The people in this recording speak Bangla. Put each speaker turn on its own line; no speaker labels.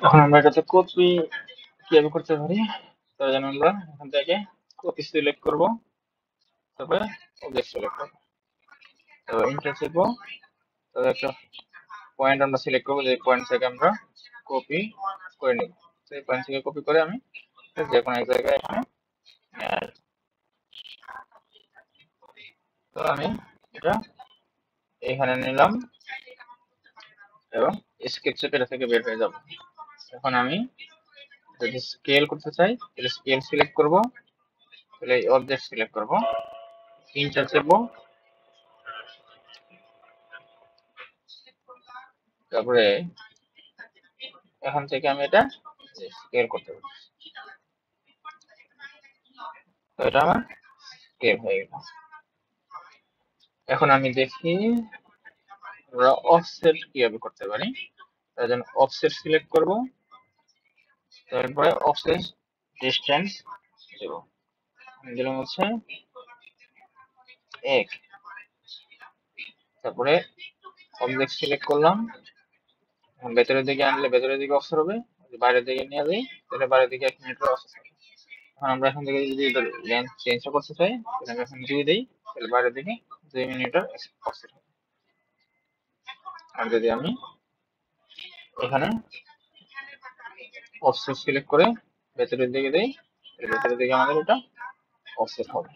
এখন আমরা এটাতে কপি কিভাবে করতে পারি, তার জন্য আমরা এখান থেকে কপি সিলেক্ট করব, তারপরে অবজেক্ট সিলেক্ট করব, তারপর ইন্টার টিপব, তারপর একটা পয়েন্ট আমরা সিলেক্ট করব, যে পয়েন্ট থেকে আমরা কপি করে নিব। সেই পয়েন্ট থেকে কপি করে আমি যে কোনো এক জায়গায় এখানে তো আমি এটা এখানে নিলাম এবং স্কেচ এটা থেকে বের হয়ে যাব। এখন আমি যদি স্কেল করতে চাই তাহলে স্কেল সিলেক্ট করব, তাহলে অবজেক্ট সিলেক্ট করব, ইন্টার টিপব, তারপরে এখান থেকে আমি এটা স্কেল করতে পারি। তো এটা আমার স্কেল হয়ে গেল। এখন আমি দেখি আমরা অফসেট কিভাবে করতে পারি। তার জন্য অফসেট সিলেক্ট করব, তারপরে অফসেট ডিসটেন্স দেব, দিলাম হচ্ছে 1, তারপরে অবজেক্ট সিলেক্ট করলাম, ভেতরের দিকে আনলে ভেতরের দিকে অফসেট হবে, বাইরের দিকে নিয়ে যাই তাহলে বাইরের দিকে 1 মিনিটের অফসেট হবে। এখন আমরা এখান থেকে যদি লেন্থ চেঞ্জ করতে চাই তাহলে আমরা এখানে 2 দেই, তাহলে বাইরের দিকে 2 মিনিটের অফসেট হবে। আর যদি আমি এখানে অফসেট সিলেক্ট করে ভেতরের দিকে দেই, ভেতরের দিকে আমাদের এটা অফসেট হবে।